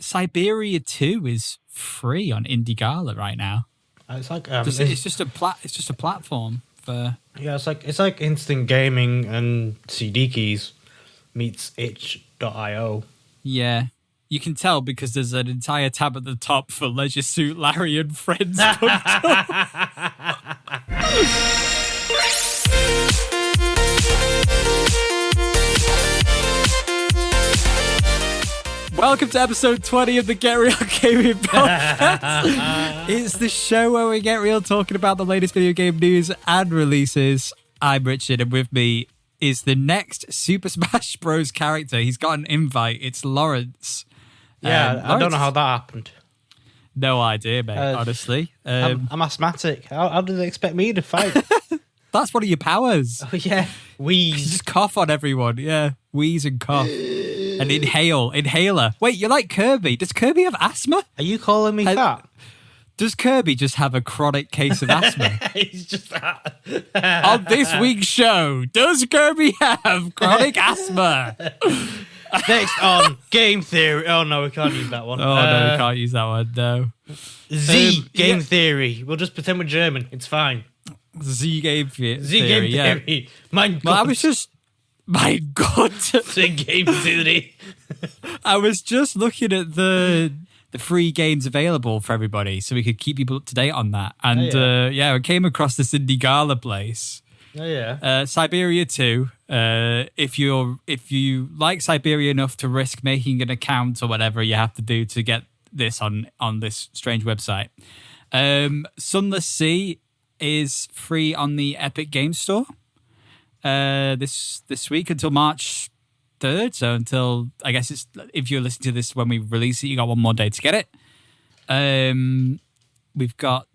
Siberia 2 is free on Indie Gala right now. It's like it's just a platform for it's like instant gaming and CD keys meets itch.io. Yeah. You can tell because there's an entire tab at the top for Leisure Suit Larry and Friends. Welcome to episode 20 of the Get Real Gaming Podcast. It's the show where we get real talking about the latest video game news and releases. I'm Richard, and with me is the next Super Smash Bros. Character. He's got an invite. It's Lawrence. Yeah, I Lawrence, don't know how that happened. No idea, mate, honestly. I'm asthmatic. How do they expect me to fight? That's one of your powers. Oh, yeah. Wheeze. Just cough on everyone. Yeah, wheeze and cough. And inhaler. Wait, you're like Kirby. Does Kirby have asthma? Are you calling me fat? Does Kirby just have a chronic case of asthma? He's just On this week's show, does Kirby have chronic asthma? Next on Game Theory. Oh, no, we can't use that one. Oh, no, we can't use that one, no. Game Theory. We'll just pretend we're German. It's fine. Z Game Theory. Z Game Theory. Yeah. Mein Gott. Well, I was just... My God. Z Game Theory. I was just looking at the free games available for everybody so we could keep people up to date on that. And I came across this Indie Gala place. Oh, yeah. Siberia 2. If you like Siberia enough to risk making an account or whatever you have to do to get this on this strange website. Sunless Sea is free on the Epic Games Store this week until March 3rd. So until, I guess it's, if you're listening to this when we release it, you got one more day to get it. We've got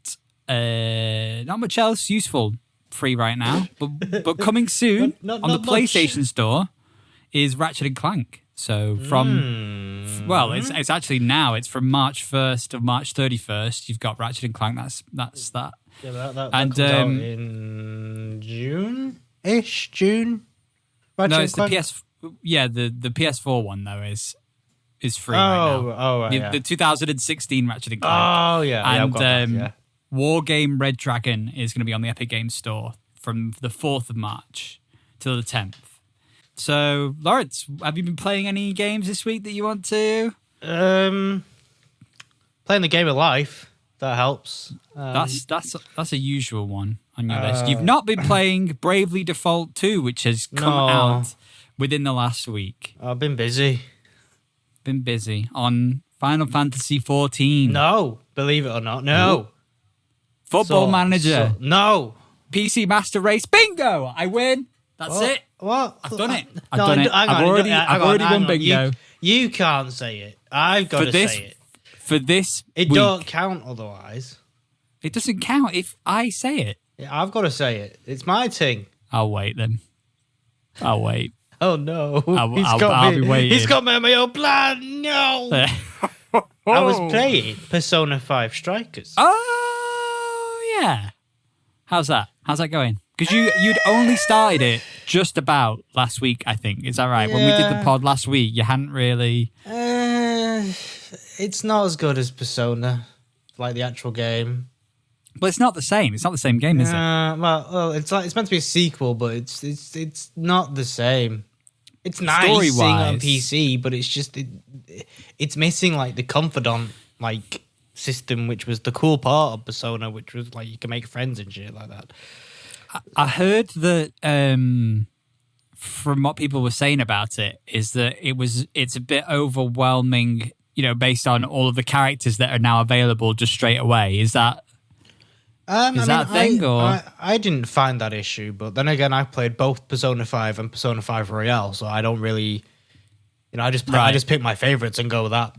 not much else useful free right now, but coming soon not on the much. PlayStation Store is Ratchet and Clank. So it's actually now. It's from March 1st to March 31st. You've got Ratchet and Clank. That's that. Yeah, that comes out in June-ish. June. Ratchet No, and it's Clank? the PS. Yeah, the PS4 one though is free Oh, right now. oh, right, The 2016 Ratchet and Clank. Oh, yeah. And I've got that, yeah. War Game Red Dragon is going to be on the Epic Games Store from the 4th of March till the 10th. So, Lawrence, have you been playing any games this week that you want to? Playing the game of life. That helps. That's a usual one on your list. You've not been playing Bravely Default 2, which has come out within the last week. I've been busy. Been busy on Final Fantasy 14. No, believe it or not. No. Football Manager. No. PC Master Race. Bingo! I win. That's it. What? I've done it. I've already won bingo. You can't say it. I've got to say it. For this It week, don't count otherwise. it doesn't count if I say it. Yeah, I've got to say it. It's my thing. I'll wait then. I'll wait. Oh, no. I'll be waiting. He's got me on my own plan. No. I was playing Persona 5 Strikers. Oh, yeah. How's that? How's that going? Because you'd only started it just about last week, I think. Is that right? Yeah. When we did the pod last week, you hadn't really... It's not as good as Persona, like the actual game. But it's not the same. It's not the same game, is it? Well, it's meant to be a sequel, but it's not the same. It's nice Story-wise, seeing it on PC, but it's just it's missing like the confidant like system, which was the cool part of Persona, which was like you can make friends and shit like that. I heard that from what people were saying about it is that it's a bit overwhelming, based on all of the characters that are now available just straight away. Is that a thing? I didn't find that issue, but then again, I played both Persona 5 and Persona 5 Royale, so I don't really, I just pick my favorites and go with that.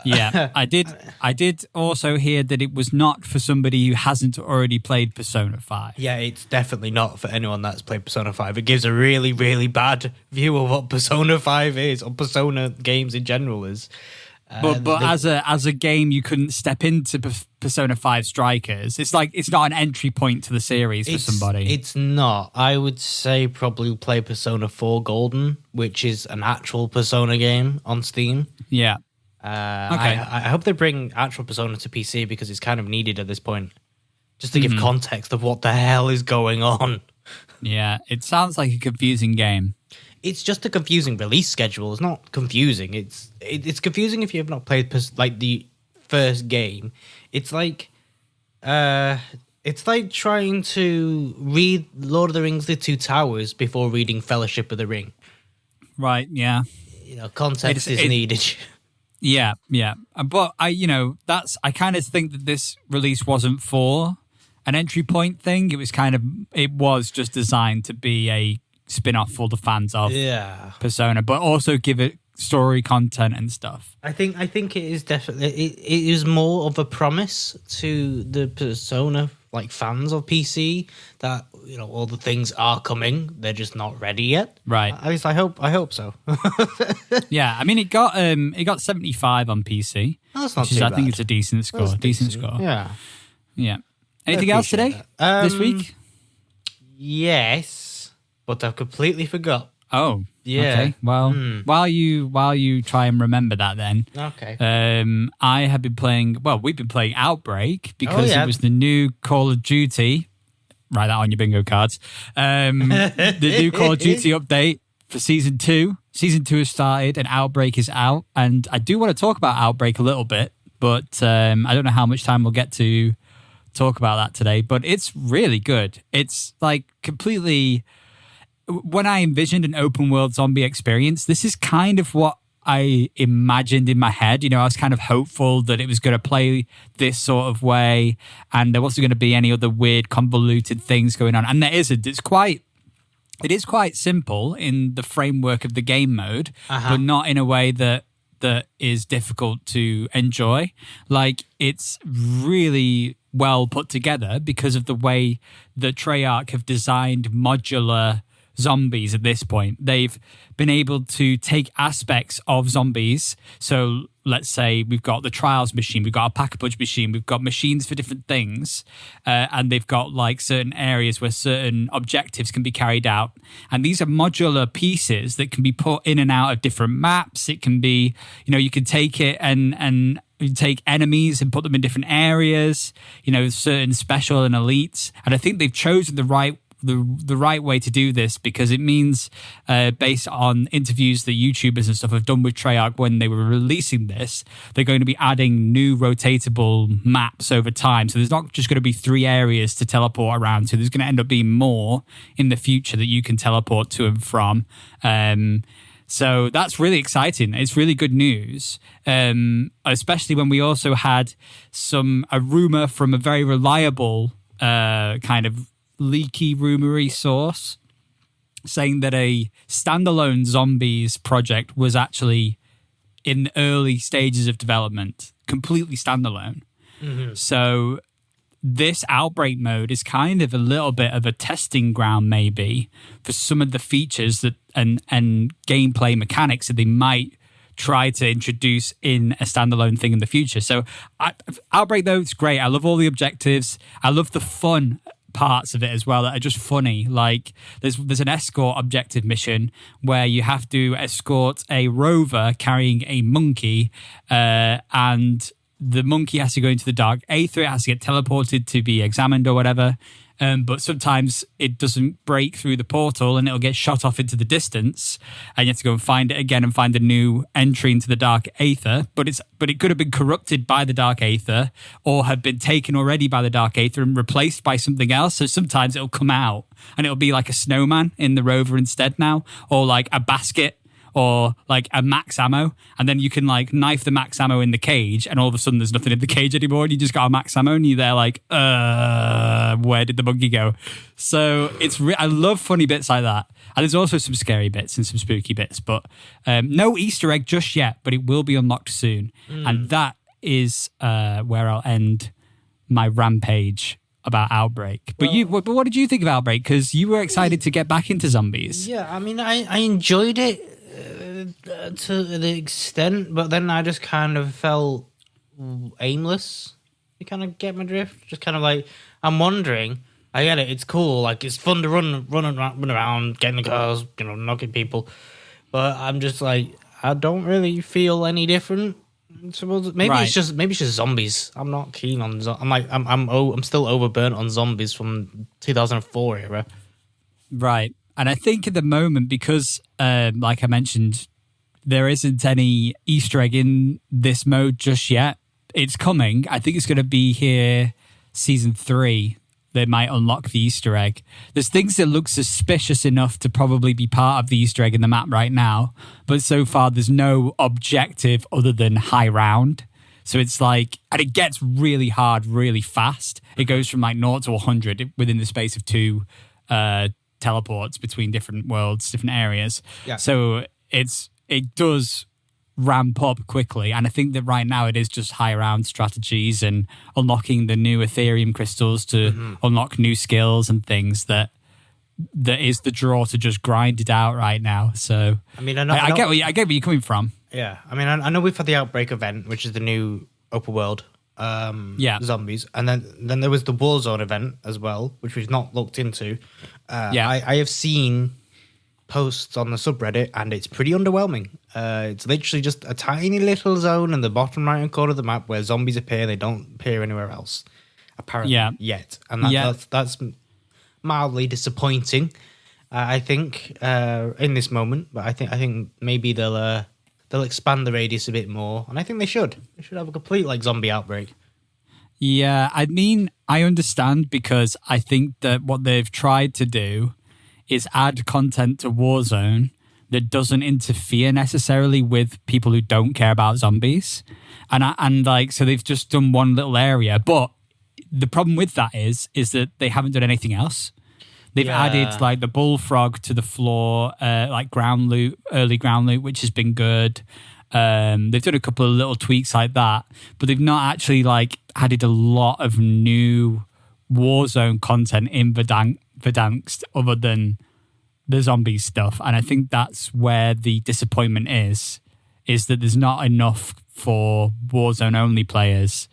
Yeah, I did also hear that it was not for somebody who hasn't already played Persona 5. Yeah, it's definitely not for anyone that's played Persona 5. It gives a really, really bad view of what Persona 5 is, or Persona games in general is. But as a game, you couldn't step into Persona 5 Strikers. It's like it's not an entry point to the series for somebody. It's not. I would say probably play Persona 4 Golden, which is an actual Persona game on Steam. Yeah. I hope they bring actual Persona to PC because it's kind of needed at this point, just to give context of what the hell is going on. Yeah, it sounds like a confusing game. It's just a confusing release schedule. It's not confusing. It's confusing if you have not played like the first game. It's like trying to read Lord of the Rings: The Two Towers before reading Fellowship of the Ring. Right, yeah. Context is needed. Yeah. But I kind of think that this release wasn't for an entry point thing. It was just designed to be a spin-off for the fans of Persona, but also give it story content and stuff. I think it is definitely it is more of a promise to the Persona like fans of PC that all the things are coming. They're just not ready yet. Right. At least I hope so. Yeah, I mean it got 75 on PC. That's not too bad. I think it's a decent score. Decent score. Yeah. Anything else today? This week? Yes, but I've completely forgot. Oh, yeah. Okay. Well, while you try and remember that, then. Okay. I have been playing. Well, we've been playing Outbreak because it was the new Call of Duty. Write that on your bingo cards. The new Call of Duty update for Season 2. Season 2 has started and Outbreak is out. And I do want to talk about Outbreak a little bit, but I don't know how much time we'll get to talk about that today. But it's really good. It's like completely... When I envisioned an open world zombie experience, this is kind of what I imagined in my head. I was kind of hopeful that it was going to play this sort of way and there wasn't going to be any other weird convoluted things going on. And there isn't. It is quite simple in the framework of the game mode, but not in a way that is difficult to enjoy. Like, it's really well put together because of the way that Treyarch have designed modular zombies at this point. They've been able to take aspects of zombies. So let's say we've got the trials machine, we've got a pack-a-punch machine, we've got machines for different things, and they've got like certain areas where certain objectives can be carried out. And these are modular pieces that can be put in and out of different maps. It can be, you can take it and you take enemies and put them in different areas, certain special and elites. And I think they've chosen the right way to do this because it means, based on interviews that YouTubers and stuff have done with Treyarch when they were releasing this, they're going to be adding new rotatable maps over time. So there's not just going to be 3 areas to teleport around to. There's going to end up being more in the future that you can teleport to and from. So that's really exciting. It's really good news, especially when we also had a rumor from a very reliable kind of leaky rumory source saying that a standalone zombies project was actually in early stages of development, completely standalone. So this Outbreak mode is kind of a little bit of a testing ground maybe for some of the features that and gameplay mechanics that they might try to introduce in a standalone thing in the future. So Outbreak, though, it's great. I love all the objectives. I love the fun parts of it as well that are just funny. Like there's an escort objective mission where you have to escort a rover carrying a monkey, and the monkey has to go into the dark aether. It has to get teleported to be examined or whatever. But sometimes it doesn't break through the portal and it'll get shot off into the distance, and you have to go and find it again and find a new entry into the dark aether. But it could have been corrupted by the dark aether or have been taken already by the dark aether and replaced by something else. So sometimes it'll come out and it'll be like a snowman in the rover instead now, or like a basket, or like a max ammo, and then you can like knife the max ammo in the cage and all of a sudden there's nothing in the cage anymore and you just got a max ammo and you're there like, where did the monkey go? So I love funny bits like that. And there's also some scary bits and some spooky bits, but no Easter egg just yet, but it will be unlocked soon. And that is where I'll end my rampage about Outbreak. But what did you think of Outbreak? Because you were excited to get back into zombies. Yeah, I mean, I enjoyed it to the extent, but then I just kind of felt aimless. You kind of get my drift? Just kind of like, I'm wondering, I get it, it's cool, like it's fun to run around, getting the cars, knocking people, but I'm just like, I don't really feel any different. Suppose maybe Right. maybe it's just zombies. I'm not keen on. I'm still overburnt on zombies from 2004 era. Right. And I think at the moment, because, like I mentioned, there isn't any Easter egg in this mode just yet. It's coming. I think it's going to be here season 3. They might unlock the Easter egg. There's things that look suspicious enough to probably be part of the Easter egg in the map right now. But so far, there's no objective other than high round. So it's like, and it gets really hard really fast. It goes from like 0 to 100 within the space of 2 teleports between different worlds, different areas. Yeah. So it does ramp up quickly, and I think that right now it is just high round strategies and unlocking the new Ethereum crystals to unlock new skills and things that is the draw to just grind it out right now. So I mean, I get where you're coming from. Yeah, I mean, I know we've had the Outbreak event, which is the new open world zombies, and then there was the Warzone event as well, which we've not looked into. I have seen posts on the subreddit, and it's pretty underwhelming. It's literally just a tiny little zone in the bottom right hand corner of the map where zombies appear. They don't appear anywhere else, apparently, yet, and that's mildly disappointing. I think in this moment, but I think maybe they'll expand the radius a bit more, and I think they should. They should have a complete like zombie outbreak. Yeah, I mean, I understand, because I think that what they've tried to do is add content to Warzone that doesn't interfere necessarily with people who don't care about zombies. And so they've just done one little area. But the problem with that is that they haven't done anything else. They've added like the bullfrog to the floor, like ground loot, early ground loot, which has been good. They've done a couple of little tweaks like that, but they've not actually like added a lot of new Warzone content in Verdansk other than the zombie stuff. And I think that's where the disappointment is that there's not enough for Warzone only players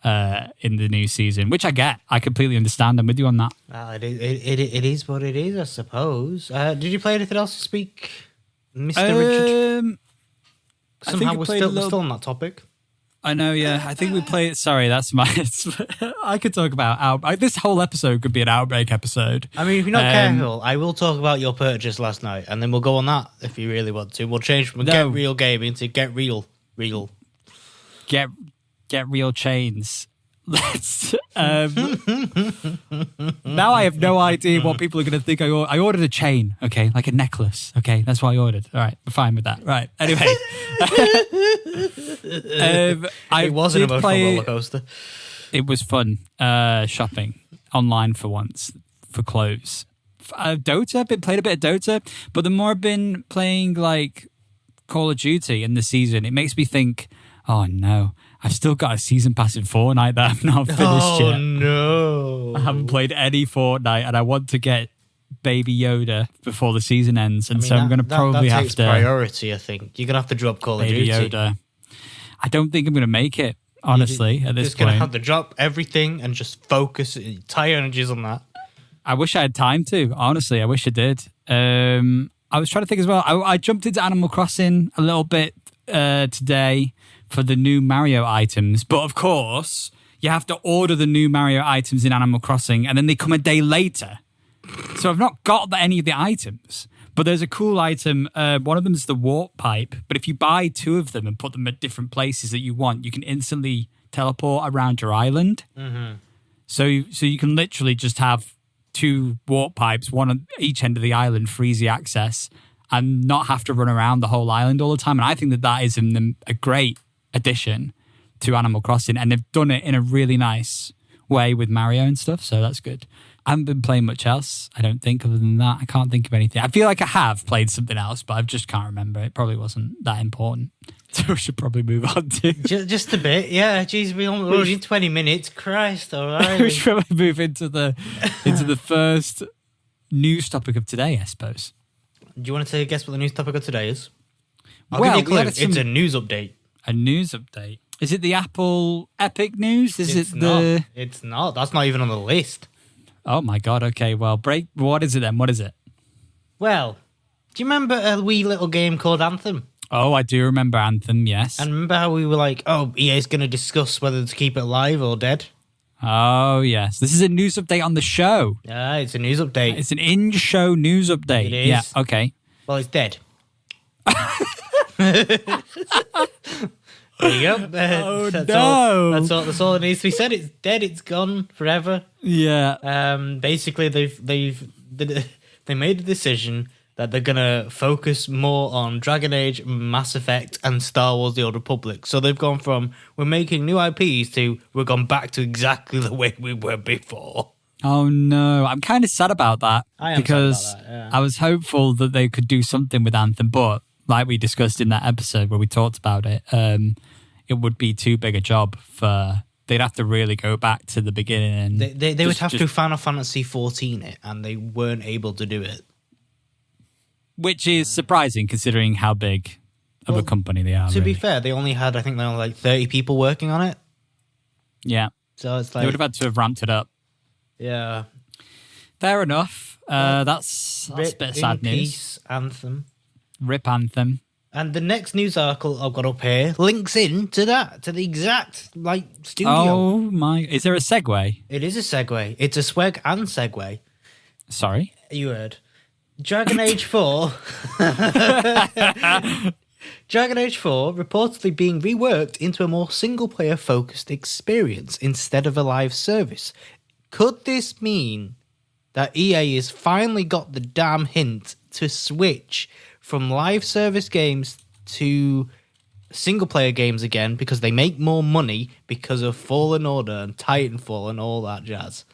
in the new season, which I get. I completely understand. I'm with you on that. Well, it is what it is, I suppose. Did you play anything else this week, Mr. Richard? Somehow we're still on that topic. I know, yeah. I think we played. Sorry, that's my. I could talk about this whole episode could be an Outbreak episode. I mean, if you're not careful, I will talk about your purchase last night, and then we'll go on that if you really want to. We'll change from Get Real Gaming to Get Real. Get real chains. Let's. Now I have no idea what people are going to think. I ordered a chain, okay, like a necklace, okay. That's what I ordered. All right, we're fine with that. Right. Anyway, it was an emotional roller coaster. It was fun shopping online for once for clothes. Dota, played a bit of Dota, but the more I've been playing like Call of Duty in the season, it makes me think, oh no, I've still got a season pass in Fortnite that I've not finished yet. Oh no. I haven't played any Fortnite, and I want to get Baby Yoda before the season ends, and so I'm going to probably that have takes to priority. I think you're going to have to drop Call of Baby Duty. Yoda. I don't think I'm going to make it, honestly, at this just point. going to have to drop everything and just focus entire energies on that. I wish I had time to. Honestly, I wish I did. I was trying to think as well. I jumped into Animal Crossing a little bit today for the new Mario items, but of course you have to order the new Mario items in Animal Crossing, and then they come a day later. So I've not got any of the items, but there's a cool item. One of them is the warp pipe, but if you buy 2 of them and put them at different places that you want, you can instantly teleport around your island. Mm-hmm. So you can literally just have 2 warp pipes, one on each end of the island for easy access, and not have to run around the whole island all the time. And I think that is a great addition to Animal Crossing, and they've done it in a really nice way with Mario and stuff, so that's good. I haven't been playing much else, I don't think, other than that. I can't think of anything. I feel like I have played something else, but I just can't remember. It probably wasn't that important, so we should probably move on to... Just a bit, yeah. Jeez, we're only 20 minutes. Christ, all right. We should probably move into the first news topic of today, I suppose. Do you want to guess what the news topic of today is? I'll Well, give you a clue. we had It's a news update. A news update. Is it the Apple Epic News? It's not. That's not even on the list. Oh my God. Okay. Well, what is it then? What is it? Well, do you remember a wee little game called Anthem? Oh, I do remember Anthem, yes. And remember how we were like, oh, EA's going to discuss whether to keep it alive or dead? Oh, yes. This is a news update on the show. Yeah, it's a news update. It's an in-show news update. It is. Yeah, okay. Well, it's dead. There you go. That's all it needs to be said. It's dead. It's gone forever. Yeah. Basically, they made a decision that they're gonna focus more on Dragon Age, Mass Effect, and Star Wars: The Old Republic. So they've gone from we're making new IPs to we're gone back to exactly the way we were before. Oh no, I'm kind of sad about that. I am because sad about that, yeah. I was hopeful that they could do something with Anthem, but like we discussed in that episode where we talked about it, it would be too big a job for. They'd have to really go back to the beginning. And they would have to Final Fantasy 14 it, and they weren't able to do it. Which is surprising considering how big of a company they are. To be fair, they only had 30 people working on it. Yeah. So it's they would have had to have ramped it up. Yeah. Fair enough. That's a bit of sad news. Peace, Anthem. Rip Anthem. And the next news article I've got up here links in to that, to the exact studio. Oh my! Is there a segue? It is a segue. It's a swag and segue. Sorry, you heard. Dragon Age 4. Dragon Age 4 reportedly being reworked into a more single-player focused experience instead of a live service. Could this mean that EA has finally got the damn hint to switch from live service games to single-player games again because they make more money because of Fallen Order and Titanfall and all that jazz?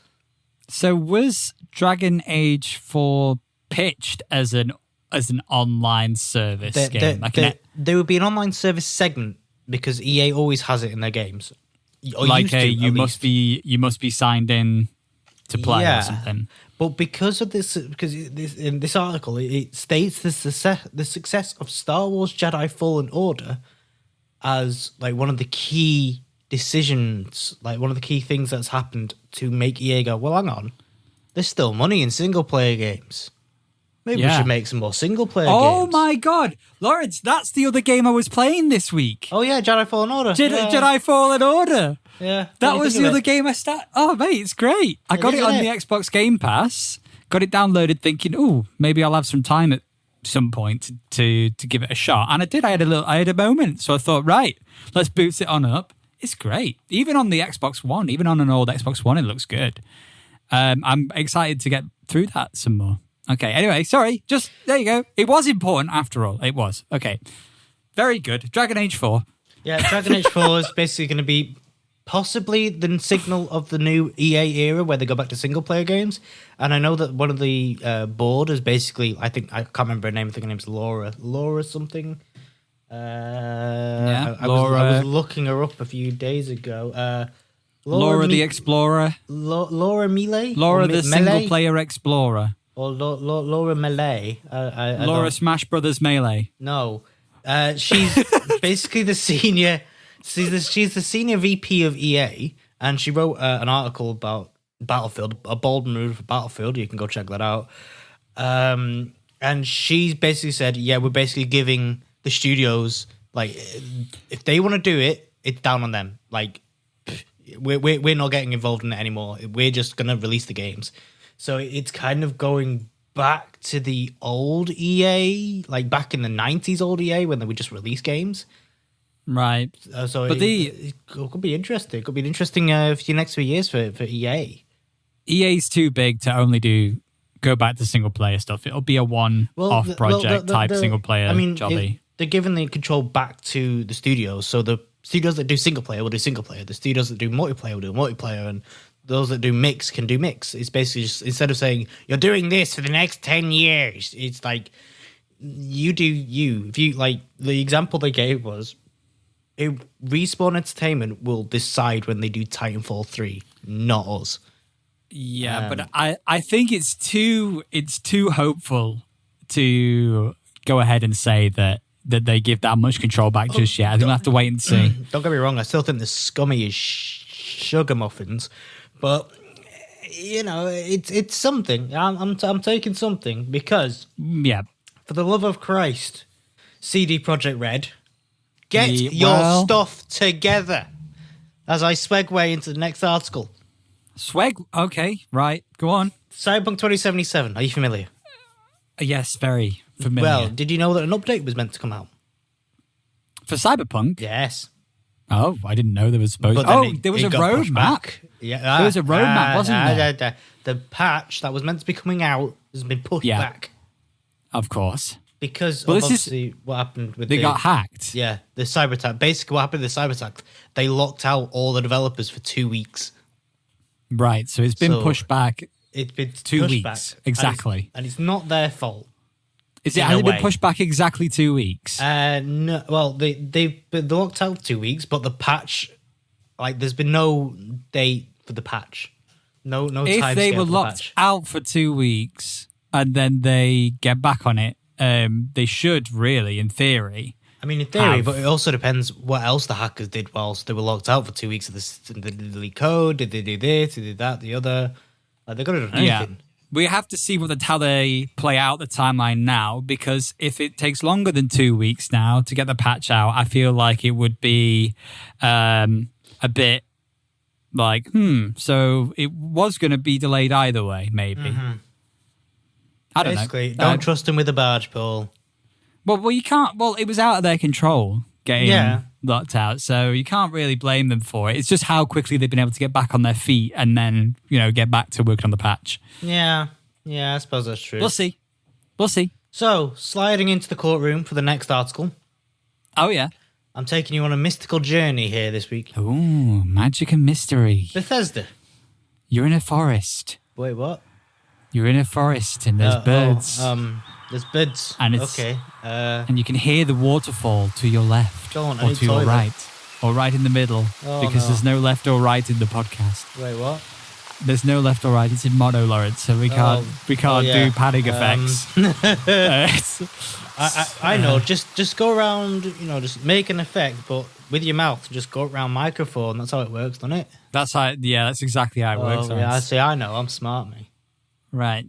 So was Dragon Age 4 pitched as an online service game? There would be an online service segment because EA always has it in their games. You must be signed in to play or something. But because of this, in this article it states the success of Star Wars Jedi Fallen Order as one of the key decisions, one of the key things that's happened to make EA go, well, hang on, there's still money in single player games. Maybe we should make some more single-player games. Oh, my God. Lawrence, that's the other game I was playing this week. Oh, yeah, Jedi Fallen Order. Jedi Fallen Order. Yeah. That was the other game I started. Oh, mate, it's great. I got it on the Xbox Game Pass, got it downloaded thinking, oh, maybe I'll have some time at some point to give it a shot. And I did. I had a moment. So I thought, right, let's boot it on up. It's great. Even on the Xbox One, even on an old Xbox One, it looks good. I'm excited to get through that some more. Okay, anyway, sorry. Just, there you go. It was important after all. It was. Okay. Very good. Dragon Age 4. Yeah, Dragon Age 4 is basically going to be possibly the signal of the new EA era where they go back to single-player games. And I know that one of the board is basically, I can't remember her name. I think her name's Laura. Laura something. I was looking her up a few days ago. Laura the Explorer. Laura Melee? Laura the single-player Explorer. Or Laura Melee. Laura Smash Brothers Melee. No. She's basically the senior... She's the senior VP of EA, and she wrote an article about Battlefield, a bold move for Battlefield. You can go check that out. And she's basically said, yeah, we're basically giving the studios, if they want to do it, it's down on them. We're not getting involved in it anymore. We're just going to release the games. So it's kind of going back to the old EA, back in the 90s old EA when they would just release games. Right. It could be interesting. It could be an interesting few next few years for EA. EA's too big to only go back to single player stuff. It'll be a one-off project type single player jobby. They're giving the control back to the studios. So the studios that do single player will do single player. The studios that do multiplayer will do multiplayer, and those that do mix can do mix. It's basically just, instead of saying you're doing this for the next 10 years, it's you do you. If you the example they gave was, Respawn Entertainment will decide when they do Titanfall 3, not us. Yeah, but I think it's too hopeful to go ahead and say that they give that much control back just yet. I think we'll have to wait and see. Don't get me wrong, I still think the scummy is sugar muffins, but it's something. I'm taking something because for the love of Christ, CD Projekt Red, get your stuff together. As I segue into the next article. Okay, right, go on. Cyberpunk 2077, are you familiar? Yes, very familiar. Well, did you know that an update was meant to come out? For Cyberpunk? Yes. Oh, I didn't know there was supposed to. There was a roadmap. Yeah, there was a roadmap, wasn't there? The patch that was meant to be coming out has been pushed back. Of course. Because of obviously what happened with they got hacked. Yeah, the cyber attack. Basically, what happened with the cyber attack, they locked out all the developers for 2 weeks. Right, so it's been pushed back. It's been 2 pushed weeks, back. exactly. And it's not their fault. Has it been pushed back exactly 2 weeks? No. Well, they've been locked out for 2 weeks, but the patch, like, there's been no date for the patch. No time. If they were locked out for 2 weeks and then they get back on it, they should really, in theory. I mean, in theory, but it also depends what else the hackers did whilst they were locked out for 2 weeks. Did they delete code? Did they do this? Did they do that? The other? Like, they got to do anything. Yeah. We have to see how they play out the timeline now, because if it takes longer than 2 weeks now to get the patch out, I feel like it would be a bit like, so it was going to be delayed either way, maybe. Mm-hmm. I don't Basically, know. Don't trust them with a barge pole. Well, you can't. Well, it was out of their control getting locked out, so you can't really blame them for it. It's just how quickly they've been able to get back on their feet and then, get back to working on the patch. Yeah, I suppose that's true. We'll see. So, sliding into the courtroom for the next article. Oh, yeah. I'm taking you on a mystical journey here this week. Ooh, magic and mystery. Bethesda. You're in a forest. Wait, what? You're in a forest and there's birds. There's birds. And it's, okay. And you can hear the waterfall to your left or to your right. Or right in the middle. Because there's no left or right in the podcast. Wait, what? There's no left or right. It's in mono, Lawrence, so we can't do padding effects. I know. Just go around. Just make an effect, but with your mouth. Just go around microphone. That's how it works, doesn't it? That's how. Yeah, that's exactly how it works. Yeah, I see. I know. I'm smart, mate. Right.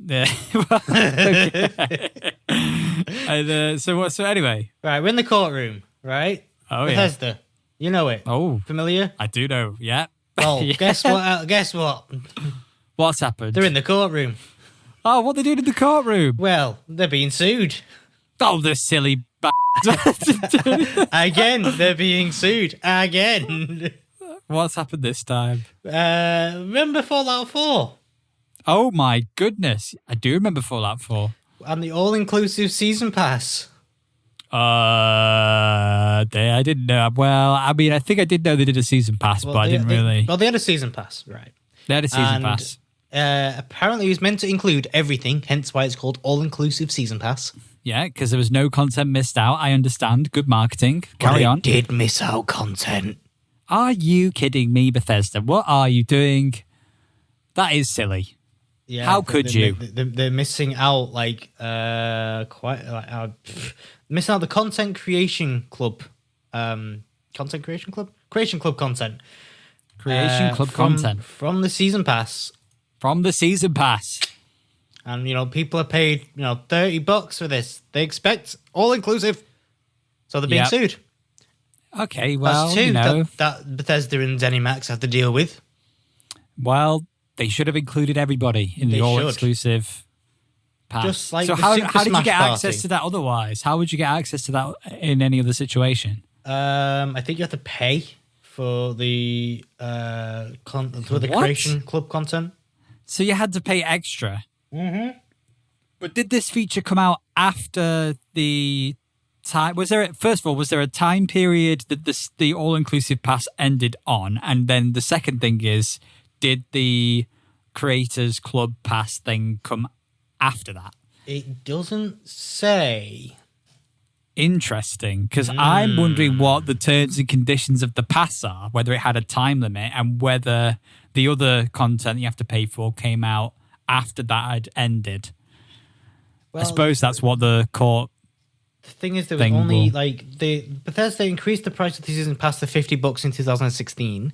And, so anyway. Right, we're in the courtroom, right? Oh, Bethesda. Yeah. You know it. Oh. Familiar? I do know, yeah. Oh, yeah. Guess what? What's happened? They're in the courtroom. Oh, what are they doing in the courtroom? Well, they're being sued. Oh, the silly Again, they're being sued. Again. What's happened this time? Remember Fallout 4? Oh my goodness. I do remember Fallout 4. And the all-inclusive season pass. I didn't know. Well, I mean, I think I did know they did a season pass, but I didn't really. Well, they had a season pass, right? They had a season pass. Apparently, it was meant to include everything, hence why it's called all-inclusive season pass. Yeah, because there was no content missed out. I understand. Good marketing. Carry on. Did miss out content. Are you kidding me, Bethesda? What are you doing? That is silly. Yeah, how could you? They're missing out missing out the content creation club, creation club content, content from the season pass, and people are paid $30 for this. They expect all inclusive, so they're being sued. Okay, well, that's two that Bethesda and ZeniMax have to deal with. Well. They should have included everybody in the all-exclusive pass. Just like so how did you get access to that otherwise? How would you get access to that in any other situation? I think you have to pay for the creation club content. So you had to pay extra. Mm-hmm. But did this feature come out after the time? Was there a time period that the all-inclusive pass ended on? And then the second thing is, did the Creators Club Pass thing come after that? It doesn't say. Interesting, because I'm wondering what the terms and conditions of the pass are, whether it had a time limit and whether the other content you have to pay for came out after that had ended. Well, I suppose that's what the court. The thing is, there was only Bethesda increased the price of the season pass to $50 in 2016.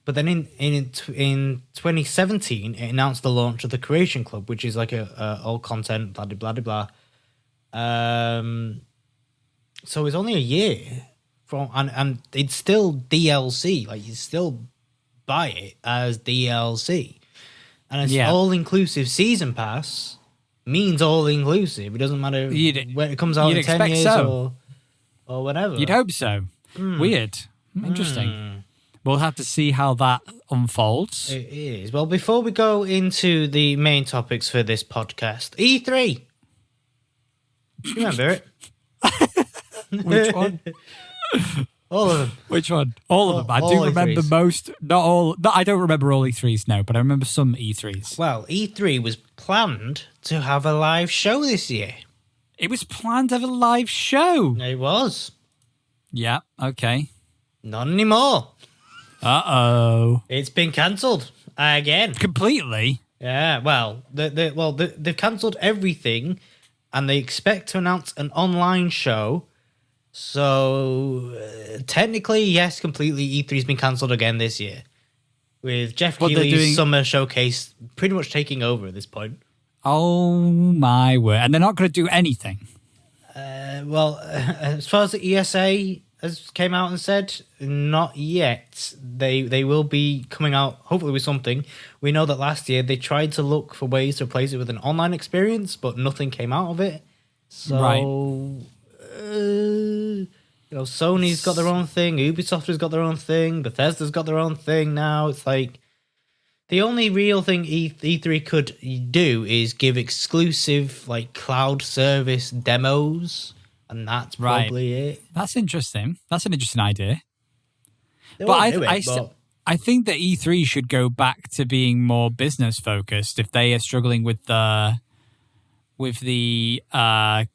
But then in 2017, it announced the launch of the Creation Club, which is like a all content, blah, blah, blah, blah. So it's only a year from, and it's still DLC. Like, you still buy it as DLC, and it's all inclusive. Season pass means all inclusive. It doesn't matter when it comes out in 10 years or whatever. You'd hope so. Weird. Interesting. We'll have to see how that unfolds. It is. Well, before we go into the main topics for this podcast, E3. You remember it? Which one? All of them. Which one? All of them. I do remember E3s. most. Not all. No, I don't remember all E3s, no, but I remember some E3s. Well, E3 was planned to have a live show this year. It was planned to have a live show. It was. Yeah, okay. Not anymore. Uh-oh. It's been cancelled again. Completely? Yeah, well, they've cancelled everything, and they expect to announce an online show. So, technically, yes, completely, E3's been cancelled again this year. With Jeff Keighley's summer showcase pretty much taking over at this point. Oh, my word. And they're not going to do anything? As far as the ESA has came out and said, not yet. They will be coming out, hopefully, with something. We know that last year they tried to look for ways to replace it with an online experience, but nothing came out of it. So, right. Sony's got their own thing, Ubisoft has got their own thing, Bethesda's got their own thing now. It's like, the only real thing E3 could do is give exclusive, like, cloud service demos, and that's probably it. That's interesting. That's an interesting idea. But I think that E3 should go back to being more business focused if they are struggling with the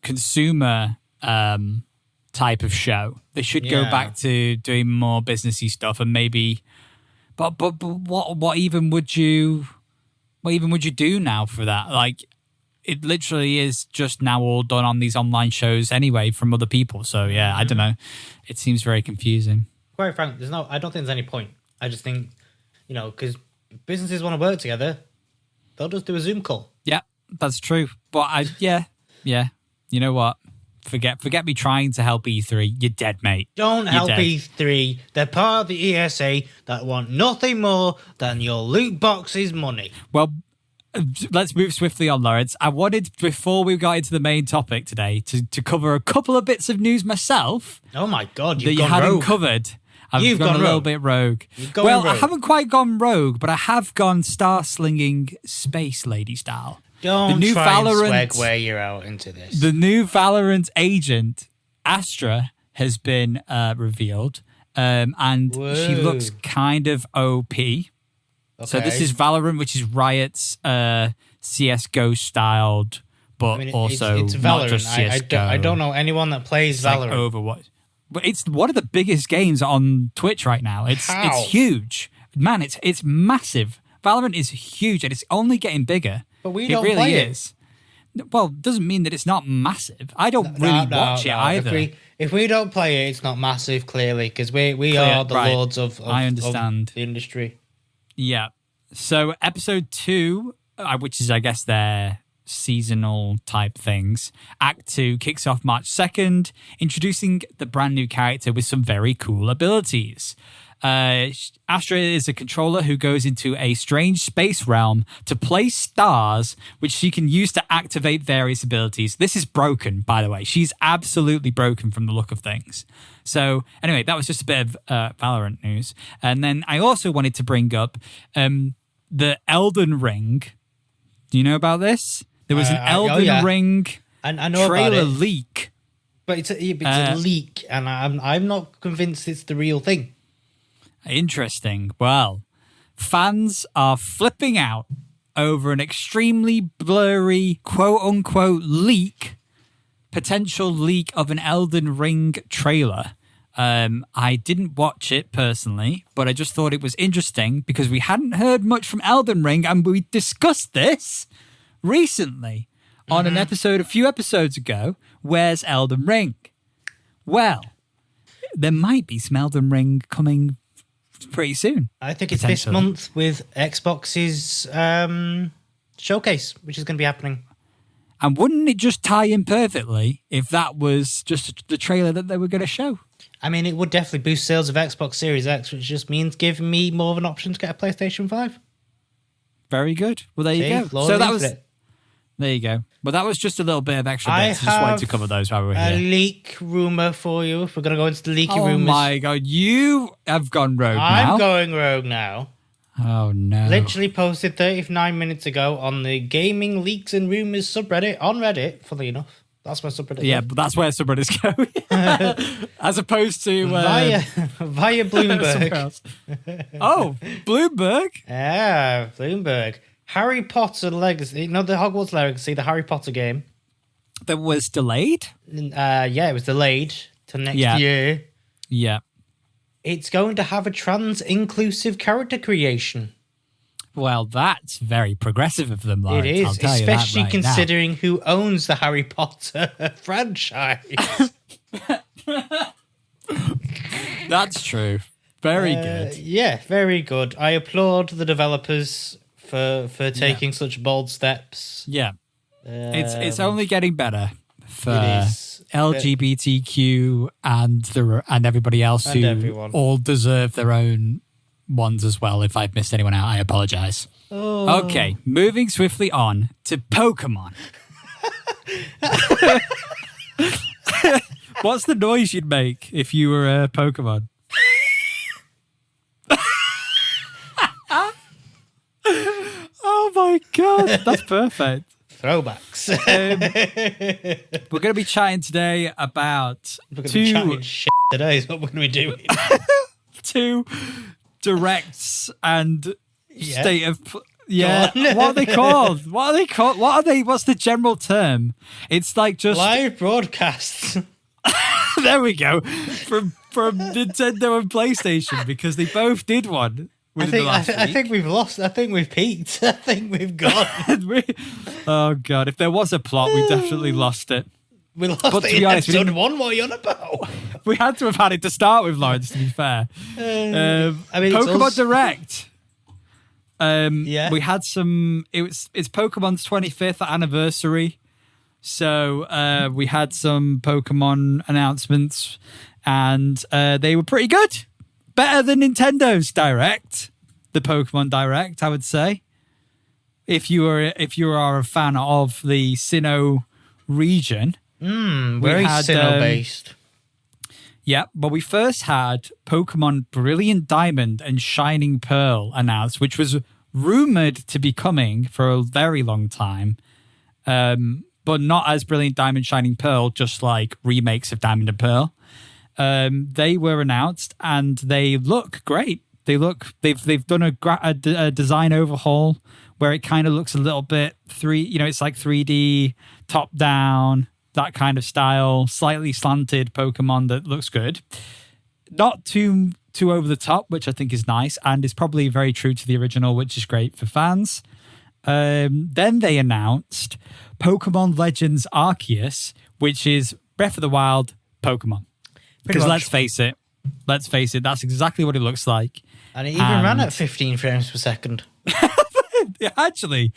consumer type of show. They should go back to doing more businessy stuff, and maybe. But what even would you do now for that? Like, it literally is just now all done on these online shows anyway from other people. So yeah, I don't know. It seems very confusing. Quite frankly, I don't think there's any point. I just think, because businesses want to work together, they'll just do a Zoom call. Yeah, that's true. But yeah. You know what? Forget me trying to help E3. You're dead, mate. Don't help E3. They're part of the ESA that want nothing more than your loot box's money. Well, let's move swiftly on, Lawrence. I wanted, before we got into the main topic today, to cover a couple of bits of news myself. Oh my God, you've gone rogue. That you hadn't covered. I've gone a little bit rogue. Rogue. I haven't quite gone rogue, but I have gone star-slinging space lady style. Don't try and segue you're out into this. The new Valorant agent, Astra, has been revealed, and she looks kind of OP. Okay. So this is Valorant, which is Riot's CSGO styled, but also it's Valorant. Not just CSGO. I don't know anyone that plays Valorant. Like Overwatch. But it's one of the biggest games on Twitch right now. It's huge. Man, it's massive. Valorant is huge, and it's only getting bigger. But we don't play it. Well, it doesn't mean that it's not massive. I don't really watch it either. If we don't play it, it's not massive, clearly, because we are the lords of I understand. Of the industry. Yeah. So episode 2, which is, I guess, their seasonal type things, Act 2 kicks off March 2nd, introducing the brand new character with some very cool abilities. Astra is a controller who goes into a strange space realm to place stars, which she can use to activate various abilities. This is broken, by the way. She's absolutely broken from the look of things. So anyway, that was just a bit of Valorant news. And then I also wanted to bring up the Elden Ring. Do you know about this? There was an Elden Ring I know trailer about it. leak. But it's a leak, and I'm not convinced it's the real thing. Interesting. Well, fans are flipping out over an extremely blurry, quote-unquote, potential leak of an Elden Ring trailer. I didn't watch it personally, but I just thought it was interesting because we hadn't heard much from Elden Ring, and we discussed this recently on an episode a few episodes ago. Where's Elden Ring? Well, there might be some Elden Ring coming pretty soon. I think it's this month with Xbox's showcase, which is going to be happening. And wouldn't it just tie in perfectly if that was just the trailer that they were going to show? I mean, it would definitely boost sales of Xbox Series X, which just means giving me more of an option to get a PlayStation 5. Very good. Well, there you go. So that was... There you go. Well, that was just a little bit of extra bits. I just wanted to cover those while we were here. A leak rumor for you. If we're going to go into the leaky rumors. Oh my God. You have gone rogue now. I'm going rogue now. Oh no. Literally posted 39 minutes ago on the Gaming Leaks and Rumors subreddit on Reddit, funnily enough. That's my subreddit. Yeah, but that's where subreddits go. As opposed to... via Bloomberg. Oh, Bloomberg? Yeah, Bloomberg. Harry Potter Legacy. No, the Hogwarts Legacy, the Harry Potter game. That was delayed? Yeah, it was delayed to next year. Yeah. It's going to have a trans-inclusive character creation. Well, that's very progressive of them, Lawrence. It is, I'll tell especially you that considering who owns the Harry Potter franchise. That's true. Very good. Yeah, very good. I applaud the developers for taking such bold steps. Yeah. It's only getting better for LGBTQ and everybody else who all deserve their own ones as well. If I've missed anyone out, I apologize. Oh. Okay, moving swiftly on to Pokemon. What's the noise you'd make if you were a Pokemon? Oh my God, that's perfect. Throwbacks. We're going to be chatting today about shit today is what we're going to be doing. 2 directs and state of... What are they called? What's the general term? It's like just... Live broadcasts. There we go. From Nintendo and PlayStation, because they both did one. I think we've lost. I think we've peaked. I think we've gone. Oh God! If there was a plot, we definitely lost it. We lost it in episode 1. What are you on about? We had to have had it to start with, Lawrence. To be fair, Pokemon Direct. We had some. It's Pokemon's 25th anniversary, so we had some Pokemon announcements, and they were pretty good. Better than Nintendo's Direct, the Pokemon Direct, I would say. If you are a fan of the Sinnoh region, very Sinnoh based. Yeah, but we first had Pokemon Brilliant Diamond and Shining Pearl announced, which was rumored to be coming for a very long time, but not as Brilliant Diamond, Shining Pearl, just like remakes of Diamond and Pearl. They were announced and they look great. They've done a design overhaul where it kind of looks a little bit it's like 3D top down, that kind of style, slightly slanted Pokemon that looks good. Not too over the top, which I think is nice and is probably very true to the original, which is great for fans. Then they announced Pokemon Legends Arceus, which is Breath of the Wild Pokemon. Because let's face it, that's exactly what it looks like. And it even ran at 15 frames per second. It actually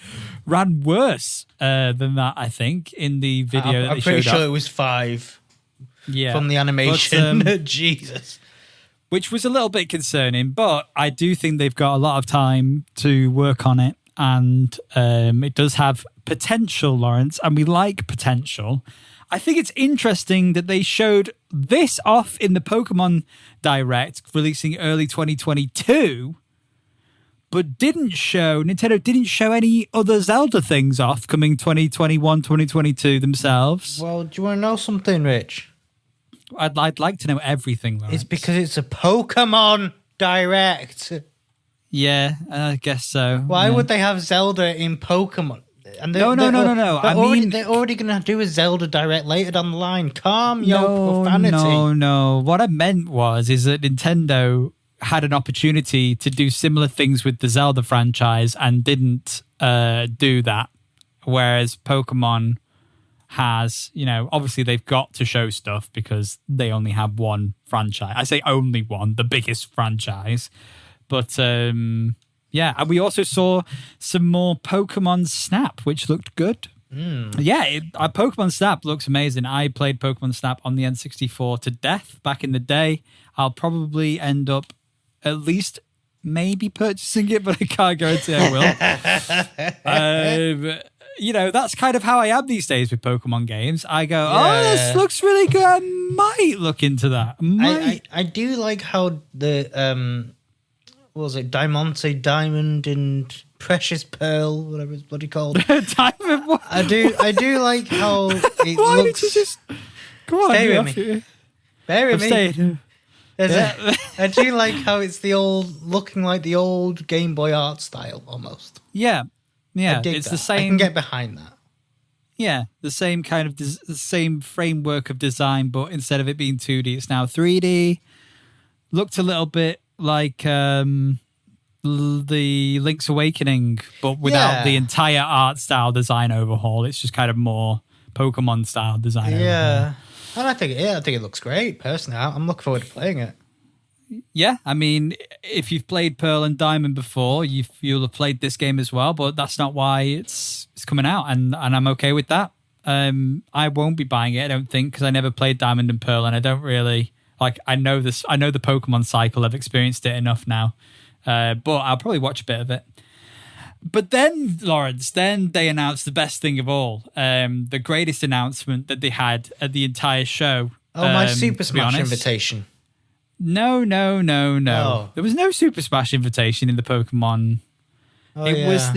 ran worse than that, I think, in the video. I'm pretty sure it was 5 from the animation. But, Jesus. Which was a little bit concerning, but I do think they've got a lot of time to work on it. And it does have potential, Lawrence, and we like potential. I think it's interesting that they showed this off in the Pokemon Direct, releasing early 2022, but Nintendo didn't show any other Zelda things off coming 2021, 2022 themselves. Well, do you want to know something, Rich? I'd like to know everything, Lawrence. It's because it's a Pokemon Direct. Yeah, I guess so. Why would they have Zelda in Pokemon? And no. They're already going to do a Zelda Direct later down the line. Calm your profanity. No. What I meant is that Nintendo had an opportunity to do similar things with the Zelda franchise and didn't do that. Whereas Pokemon has, obviously they've got to show stuff because they only have one franchise. I say only one, the biggest franchise. But yeah, and we also saw some more Pokemon Snap, which looked good. Yeah, Pokemon Snap looks amazing. I played Pokemon Snap on the N64 to death back in the day. I'll probably end up at least maybe purchasing it, but I can't guarantee I will. That's kind of how I am these days with Pokemon games. I go, this looks really good. I might look into that. I do like how the what was it, Diamond and Precious Pearl, whatever it's bloody called. Diamond what? I do like how it Why looks. did you just go on? Stay with me. Bear with me. I do like how it's looking like the old Game Boy art style almost. Yeah. I dig It's that. the same. I can get behind that. Yeah, the same kind of the same framework of design, but instead of it being 2D, it's now 3D. Looked a little bit like the Link's Awakening, but without the entire art style design overhaul. It's just kind of more Pokemon style design. Yeah, and I think it looks great. Personally, I'm looking forward to playing it. Yeah, I mean, if you've played Pearl and Diamond before, you'll have played this game as well, but that's not why it's coming out, and I'm okay with that. I won't be buying it, I don't think, because I never played Diamond and Pearl, and I don't really I know the Pokemon cycle. I've experienced it enough now, but I'll probably watch a bit of it. But then, Lawrence, they announced the best thing of all, the greatest announcement that they had at the entire show. Oh, my Super Smash invitation. No. Oh. There was no Super Smash invitation in the Pokemon. It was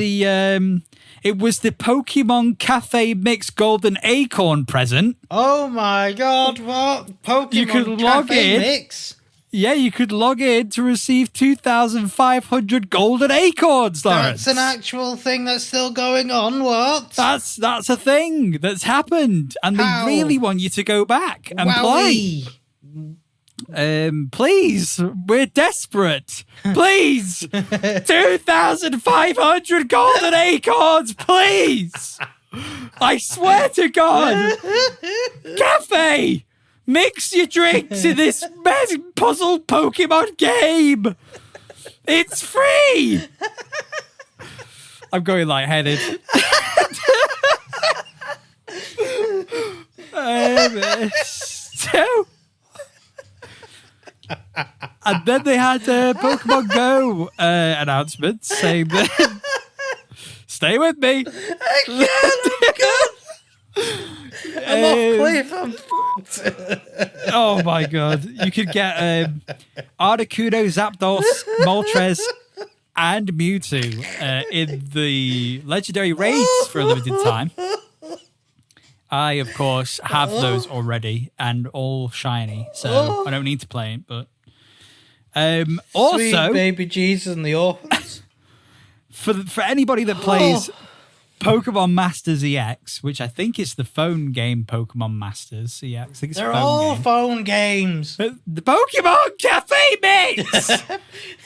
the Pokemon Cafe Mix Golden Acorn present. Oh my God! What Pokemon you could log Cafe in. Mix? Yeah, you could log in to receive 2,500 golden acorns, Lawrence. That's an actual thing that's still going on. What? That's a thing that's happened, and they really want you to go back and play. Please, we're desperate. Please, 2,500 golden acorns, please. I swear to God. Cafe, mix your drinks in this puzzle Pokemon game. It's free. I'm going lightheaded. And then they had Pokemon Go announcements saying that stay with me. I'm off cliff. I'm f***ed. Oh my God. You could get Articuno, Zapdos, Moltres, and Mewtwo in the legendary raids for a limited time. I, of course, have those already and all shiny, so I don't need to play it. But also, Sweet baby Jesus and the orphans. for anybody that plays Pokemon Masters EX, which I think is the phone game Pokemon Masters EX. I think it's They're all phone games. The Pokemon Cafe Mix!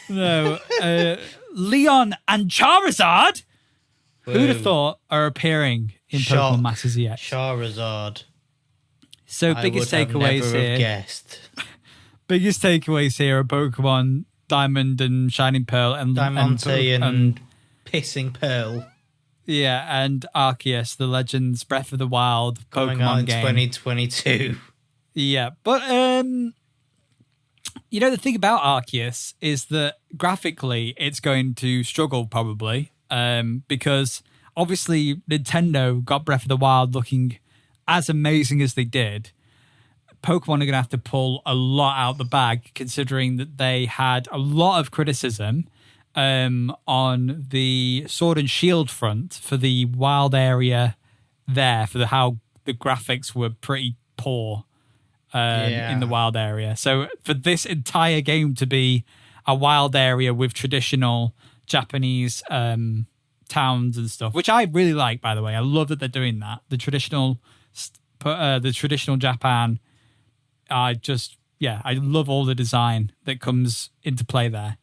No. Leon and Charizard, who'd have thought, are appearing in Pokemon Masters EX. Charizard. So biggest takeaways here. Guessed. Biggest takeaways here are Pokemon Diamond and Shining Pearl and Diamante and Pissing Pearl. Yeah, and Arceus, the Legends Breath of the Wild Coming Pokemon out in game. 2022. Yeah, but the thing about Arceus is that graphically it's going to struggle probably because obviously Nintendo got Breath of the Wild looking as amazing as they did. Pokemon are going to have to pull a lot out the bag considering that they had a lot of criticism on the Sword and Shield front for the wild area there, for how the graphics were pretty poor in the wild area. So for this entire game to be a wild area with traditional Japanese towns and stuff, which I really like, by the way. I love that they're doing that. The traditional Japan. I love all the design that comes into play there.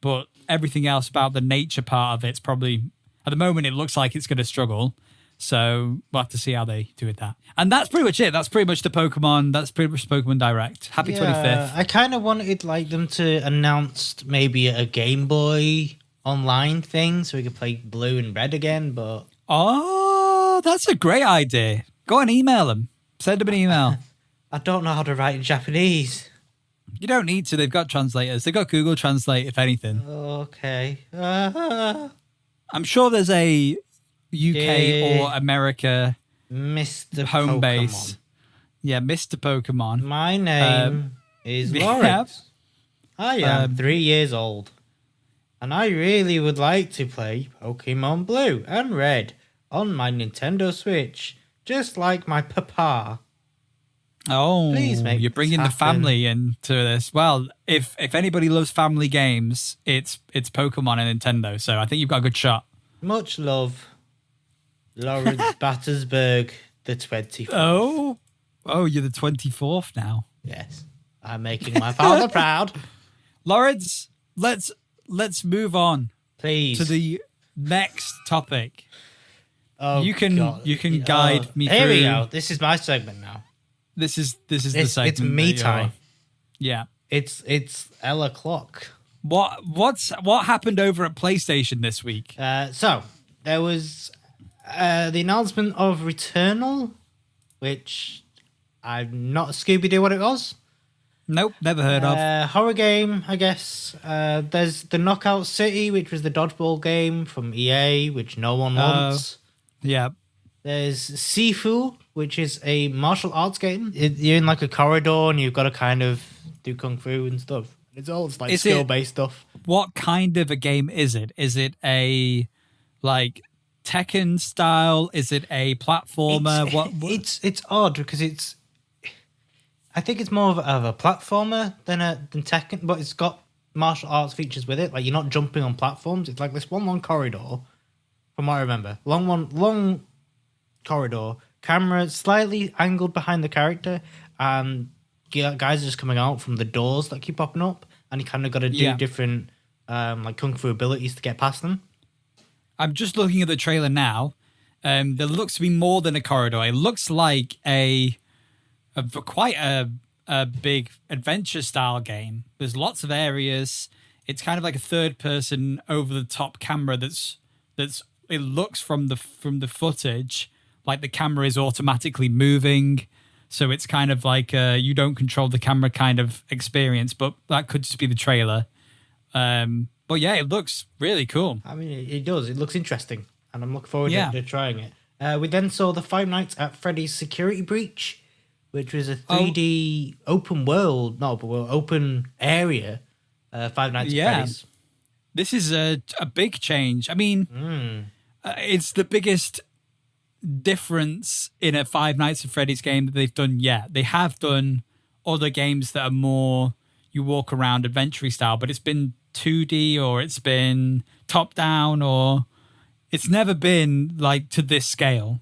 But everything else about the nature part of it's probably, at the moment, it looks like it's going to struggle. So we'll have to see how they do with that. And that's pretty much it. That's pretty much That's pretty much Pokemon Direct. Happy 25th. I kind of wanted them to announce maybe a Game Boy online thing so we could play Blue and Red again, but... Oh, Oh, that's a great idea. Go and email them. Send them an email. I don't know how to write in Japanese. You don't need to. They've got translators. They've got Google Translate, if anything. Okay. I'm sure there's a UK or America Mr. home Pokemon. base. Yeah, Mr. Pokemon. My name is Lawrence. I am 3 years old. And I really would like to play Pokemon Blue and Red on my Nintendo Switch, just like my papa. Oh, Please make you're bringing the family into this. Well, if anybody loves family games, it's Pokemon and Nintendo. So I think you've got a good shot. Much love, Lawrence Battersburg, the 24th. Oh, you're the 24th now. Yes, I'm making my father proud. Lawrence, let's move on, please, to the next topic. Oh, you can guide me through. Here we go. This is my segment now. This is the segment. It's me time. Yeah. It's Ella o'clock. What happened over at PlayStation this week? So there was the announcement of Returnal, which I'm not Scooby-Doo what it was. Nope, never heard of. Horror game, I guess. There's the Knockout City, which was the dodgeball game from EA, which no one wants. Yeah. There's Sifu, which is a martial arts game. You're in like a corridor and you've got to kind of do kung fu and stuff. It's all like skill-based stuff. What kind of a game is it? Is it a like Tekken style? Is it a platformer? It's odd because I think it's more of a platformer than Tekken, but it's got martial arts features with it. Like you're not jumping on platforms. It's like this one long corridor, from what I remember. Long corridor, camera slightly angled behind the character, and guys are just coming out from the doors that keep popping up, and you kind of got to do different like kung fu abilities to get past them. I'm just looking at the trailer now. There looks to be more than a corridor. It looks like quite a big adventure style game. There's lots of areas. It's kind of like a third person over the top camera that's it looks from the footage like the camera is automatically moving, so it's kind of like you don't control the camera kind of experience, but that could just be the trailer. But yeah, it looks really cool. I mean, it does. It looks interesting, and I'm looking forward to trying it. We then saw the Five Nights at Freddy's Security Breach, which was a 3D open area. Five Nights at Freddy's. This is a big change. I mean, it's the biggest difference in a Five Nights at Freddy's game that they've done yet. They have done other games that are more you walk around adventure style, but it's been 2D or it's been top down, or it's never been like to this scale.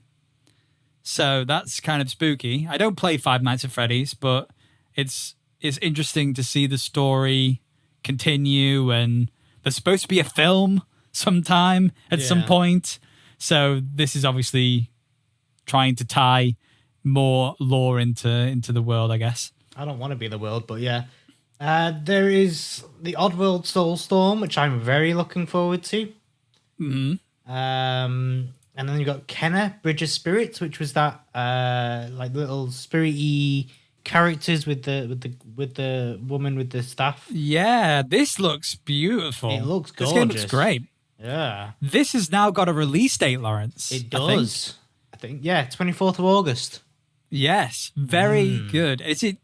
So that's kind of spooky. I don't play Five Nights at Freddy's, but it's interesting to see the story continue, and there's supposed to be a film sometime at some point. So this is obviously trying to tie more lore into the world, I guess. I don't want to be in the world, but yeah. There is the Oddworld Soulstorm, which I'm very looking forward to. Mm-hmm. And then you've got Kenna, Bridge of Spirits, which was that like little spirit-y characters with the woman with the staff. Yeah, this looks beautiful. It looks gorgeous. This game looks great. Yeah. This has now got a release date, Lawrence. It does. I think 24th of August. Yes, very good. Is it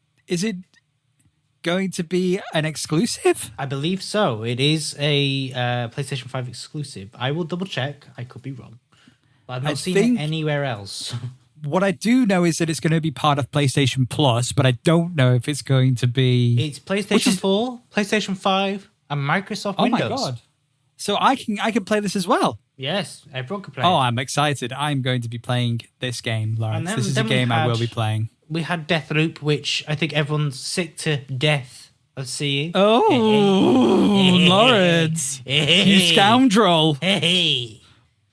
going to be an exclusive? I believe so. It is a PlayStation 5 exclusive. I will double check. I could be wrong. But I've not seen it anywhere else. What I do know is that it's going to be part of PlayStation Plus, but I don't know if it's going to be... It's PlayStation 4, PlayStation 5, and Microsoft Windows. Oh my God. So I can play this as well? Yes, everyone can play Oh, I'm excited. I'm going to be playing this game, Lawrence. This is a game I will be playing. We had Deathloop, which I think everyone's sick to death of seeing. Oh, Lawrence. You scoundrel. Hey.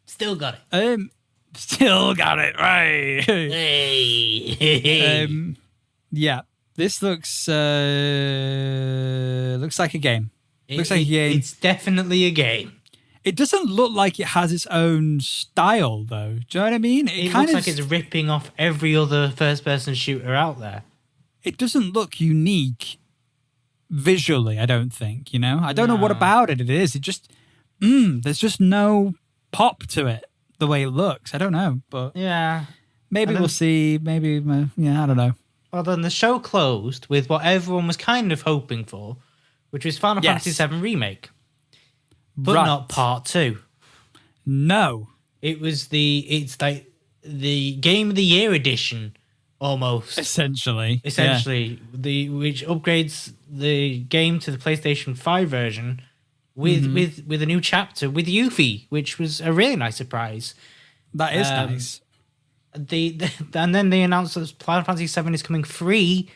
Still got it. Still got it, right. Hey. Yeah, this looks like a game. Looks like a game. It's definitely a game. It doesn't look like it has its own style, though. Do you know what I mean? It looks like it's ripping off every other first-person shooter out there. It doesn't look unique visually, I don't think, I don't know what about it is. It just, there's just no pop to it the way it looks. I don't know, but yeah. Maybe we'll see. Maybe, I don't know. Well, then the show closed with what everyone was kind of hoping for, which was Final Fantasy VII Remake. But not part 2. No. It's like the Game of the Year edition, almost. Essentially. Which upgrades the game to the PlayStation 5 version with a new chapter with Yuffie, which was a really nice surprise. That is nice. And then they announced that Final Fantasy VII is coming free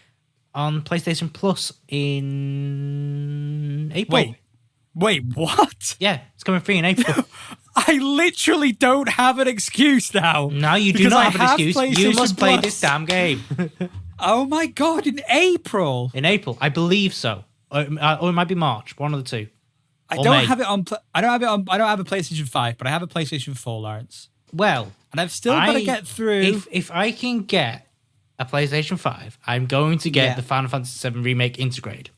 on PlayStation Plus in April. Wait, what? Yeah, it's coming free in April. I literally don't have an excuse now. Now you do not have an excuse. You must play this damn game. Oh my God, in April. In April, I believe so. Or it might be March, one of the two. I don't have it on I don't have a PlayStation 5, but I have a PlayStation 4, Lawrence. Well, and I've still got to get through. If I can get a PlayStation 5, I'm going to get the Final Fantasy VII Remake integrated.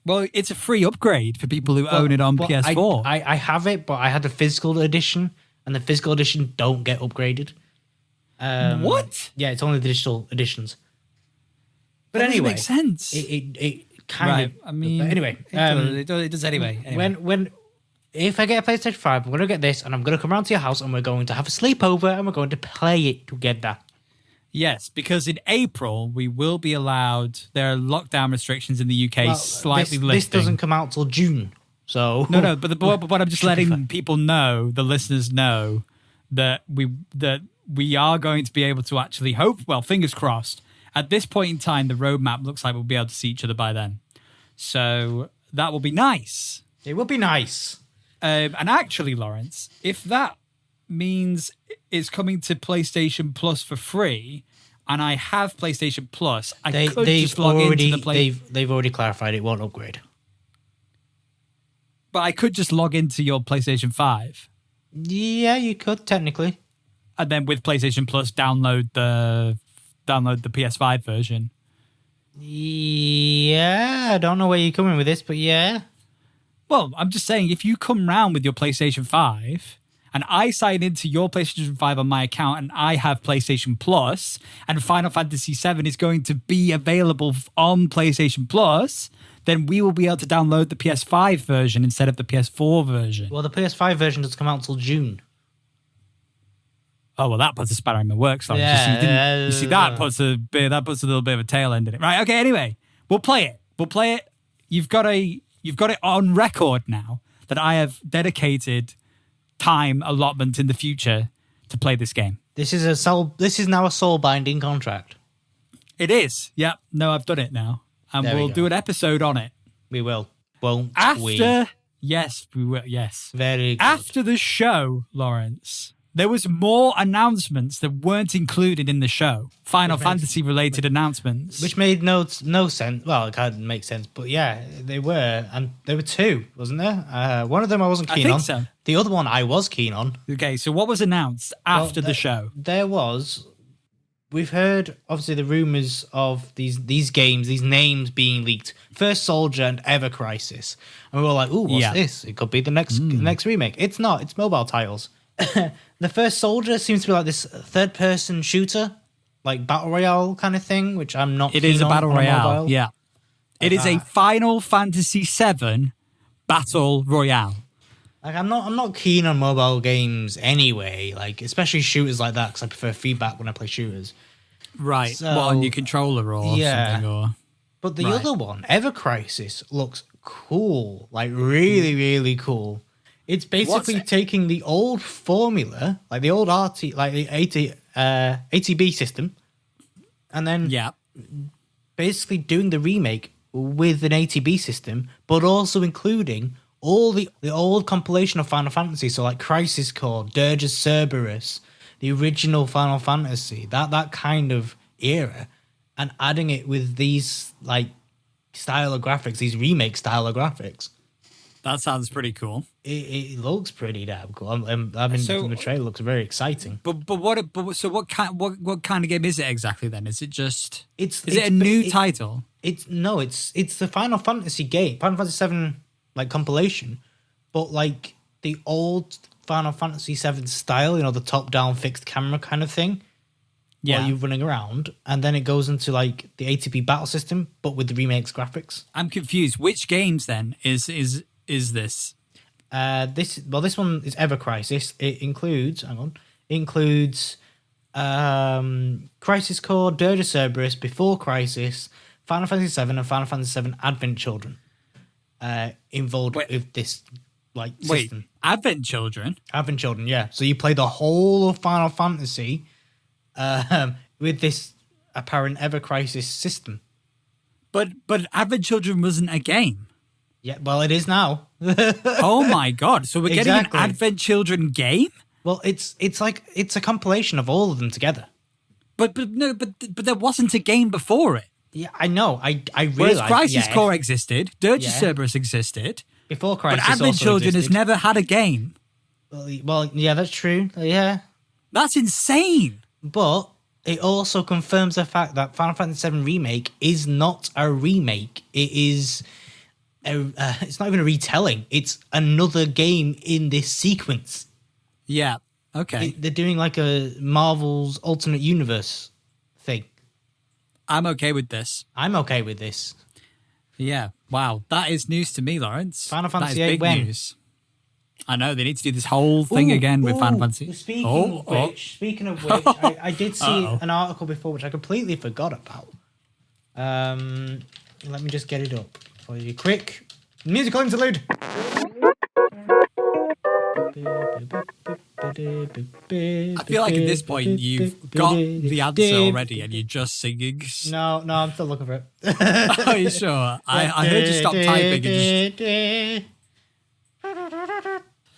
Well, it's a free upgrade for people who own it on PS4. I have it, but I had the physical edition, and the physical edition don't get upgraded. What? Yeah, it's only the digital editions. But that anyway, makes sense. It kind of. I mean, anyway, it does anyway. When if I get a PlayStation 5, I'm going to get this, and I'm going to come around to your house, and we're going to have a sleepover, and we're going to play it together. Yes, because in April we will be allowed. There are lockdown restrictions in the UK slightly lifting. This doesn't come out till June, so no. But I'm just letting people know, the listeners know, that we are going to be able to actually hope. Well, fingers crossed. At this point in time, the roadmap looks like we'll be able to see each other by then. So that will be nice. It will be nice. And actually, Lawrence, if that means it's coming to PlayStation Plus for free, and I have PlayStation Plus, I could just log into the They've already clarified it won't upgrade. But I could just log into your PlayStation 5. Yeah, you could, technically. And then with PlayStation Plus, download the PS5 version. Yeah, I don't know where you're coming with this, but yeah. Well, I'm just saying, if you come round with your PlayStation 5 and I sign into your PlayStation 5 on my account and I have PlayStation Plus and Final Fantasy VII is going to be available on PlayStation Plus, then we will be able to download the PS5 version instead of the PS4 version. Well, the PS5 version doesn't come out until June. Oh, well, that puts a spanner in the works. Yeah, you see, that puts a little bit of a tail end in it. Right, okay, anyway, we'll play it. You've got it on record now that I have dedicated time allotment in the future to play this game. This is now a soul binding contract. It is. Yep. No, I've done it now. And we'll do an episode on it. We will. Won't we? Yes, we will. Yes. Very good. After the show, Lawrence, there was more announcements that weren't included in the show. Final Fantasy related announcements. Which made no sense. Well, it kind of makes sense, but yeah, they were. And there were two, wasn't there? One of them I wasn't keen on. So. The other one I was keen on. Okay, so what was announced after the show? There was... We've heard, obviously, the rumours of these games, these names being leaked. First Soldier and Ever Crisis. And we were like, ooh, what's this? It could be the next remake. It's not. It's mobile titles. The First Soldier seems to be like this third-person shooter, like Battle Royale kind of thing, which I'm not keen on. It is a Battle Royale, mobile. yeah. It is a Final Fantasy VII Battle Royale. Like I'm not keen on mobile games anyway, like especially shooters like that, because I prefer feedback when I play shooters. Right, so, on your controller or something? Or... But the other one, Ever Crisis, looks cool, like really, really cool. It's basically taking the old formula, like the old the ATB system, and then basically doing the remake with an ATB system, but also including all the old compilation of Final Fantasy, so like Crisis Core, Dirge's Cerberus, the original Final Fantasy, that kind of era, and adding it with these like style of graphics, these remake style of graphics. That sounds pretty cool. It looks pretty damn cool. I mean, from the trailer, it looks very exciting. But what kind of game is it exactly then? Is it just is it a it's new title? It's the Final Fantasy game, Final Fantasy VII like compilation, but like the old Final Fantasy VII style, the top-down fixed camera kind of thing. Yeah, while you're running around, and then it goes into like the ATP battle system, but with the remakes graphics. I'm confused. Which games then is this? This one is Ever Crisis. It includes Crisis Core, Dirge Cerberus, Before Crisis, Final Fantasy VII, and Final Fantasy VII Advent Children. Involved with this system. Advent Children? Advent Children, yeah. So you play the whole of Final Fantasy with this apparent Ever Crisis system. But Advent Children wasn't a game. Yeah, well, it is now. Oh my god! So we're getting an Advent Children game? Well, it's a compilation of all of them together. But there wasn't a game before it. Yeah, I know. I realize. Whereas Crisis Core existed, Dirge Cerberus existed. Before Crisis, but Advent Children existed. has never had a game. Well, yeah, that's true. Yeah, that's insane. But it also confirms the fact that Final Fantasy VII Remake is not a remake. It is. It's not even a retelling. It's another game in this sequence. Yeah. Okay. They're doing like a Marvel's alternate universe thing. I'm okay with this. I'm okay with this. Yeah. Wow. That is news to me, Lawrence. Final Fantasy VIII when? News. I know they need to do this whole thing again with Final Fantasy. Speaking of which, I did see an article before which I completely forgot about. Let me just get it up for you quick. Musical interlude. I feel like at this point you've got the answer already and you're just singing. No, I'm still looking for it. Are you sure? I heard you stop typing and just...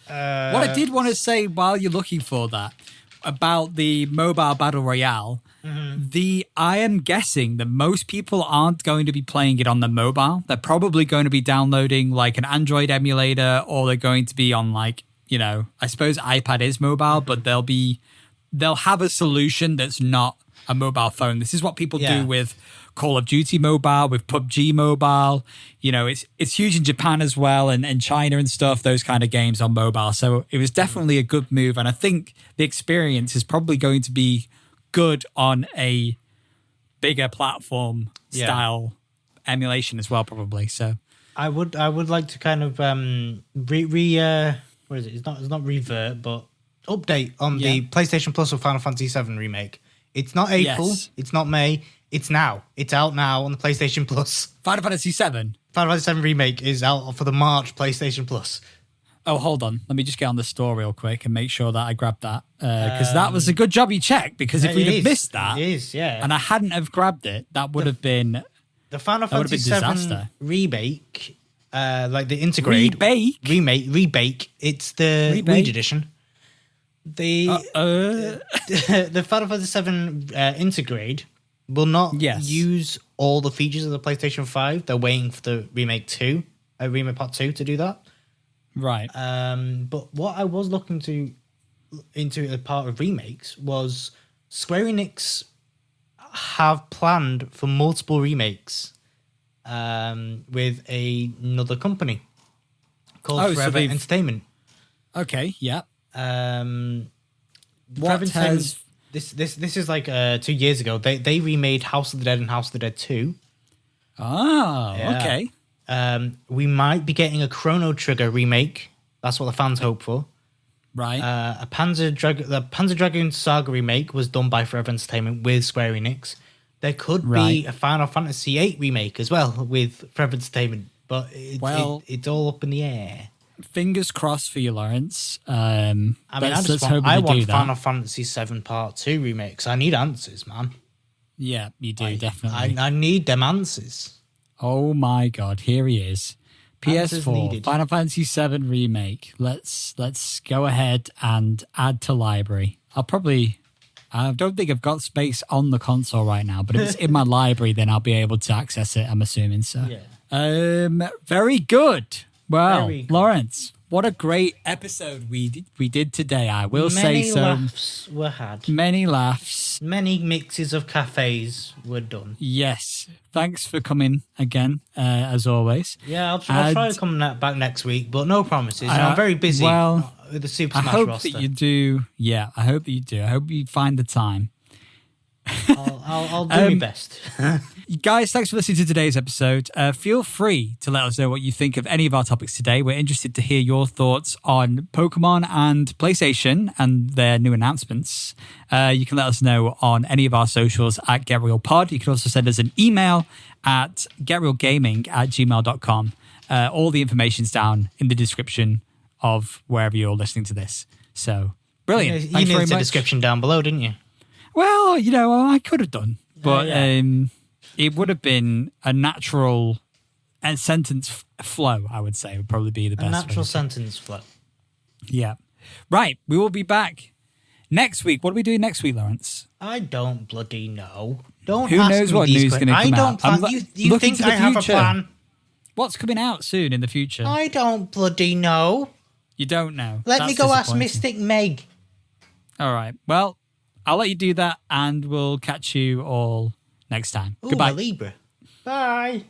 What I did want to say while you're looking for that about the mobile battle royale, I am guessing that most people aren't going to be playing it on the mobile. They're probably going to be downloading like an Android emulator, or they're going to be on like, I suppose iPad is mobile, but they'll have a solution that's not a mobile phone. This is what people do with Call of Duty mobile, with PUBG mobile. It's huge in Japan as well, and China and stuff, those kind of games on mobile. So it was definitely a good move. And I think the experience is probably going to be good on a bigger platform style emulation as well, probably. So I would like to kind of what is it? It's not revert, but update on the PlayStation Plus of Final Fantasy VII Remake. It's not April. Yes. It's not May. It's now. It's out now on the PlayStation Plus. Final Fantasy VII. Final Fantasy VII Remake is out for the March PlayStation Plus. Oh, hold on. Let me just get on the store real quick and make sure that I grabbed that. Because that was a good job you checked. Because if we'd have missed that, and I hadn't have grabbed it, that would have been the Final Fantasy VII Remake, like the integrate rebake. It's the Reed edition. The Final Fantasy VII integrate will not use all the features of the PlayStation 5. They're waiting for the Remake 2, Remake Part 2 to do that. Right. But what I was looking into a part of remakes was Square Enix have planned for multiple remakes with another company called Forever Entertainment. Okay, yeah. This is like 2 years ago. They remade House of the Dead and House of the Dead 2. Oh, okay. We might be getting a Chrono Trigger remake. That's what the fans hope for. Right. The Panzer Dragoon Saga remake was done by Forever Entertainment with Square Enix. There could be a Final Fantasy VIII remake as well with Forever Entertainment, but it's all up in the air. Fingers crossed for you, Lawrence. I want Final Fantasy VII Part 2 remakes. I need answers, man. Yeah, you do, definitely. I need them answers. Oh my god, here he is. PS4, Final Fantasy VII Remake. Let's go ahead and add to library. I don't think I've got space on the console right now, but if it's in my library, then I'll be able to access it, I'm assuming so. Yeah. Very good. Well, Very good. Lawrence, what a great episode we did today. I will say so. Many laughs were had. Many laughs. Many mixes of cafes were done. Yes. Thanks for coming again, as always. Yeah, I'll try to come back next week, but no promises. I'm very busy with the Super Smash roster. I hope that you do. Yeah, I hope that you do. I hope you find the time. I'll do my best. Guys, thanks for listening to today's episode. Feel free to let us know what you think of any of our topics today. We're interested to hear your thoughts on Pokemon and PlayStation and their new announcements. You can let us know on any of our socials at GetRealPod. You can also send us an email at getrealgaming@gmail.com. All the information's down in the description of wherever you're listening to this. So, brilliant. You Thanks knew very the much. description down below, didn't you? Well, I could have done, but it would have been a natural sentence flow, I would say, would probably be the best. A natural way. sentence flow. Yeah. Right. We will be back next week. What are we doing next week, Lawrence? I don't bloody know. Don't Who ask knows me what these news is going to questions. come I out? don't plan. You looking think to the I have a future. plan? What's coming out soon in the future? I don't bloody know. You don't know. Let That's me go ask disappointing. Mystic Meg. All right. Well, I'll let you do that, and we'll catch you all next time. Ooh, Goodbye. a Libra. Bye.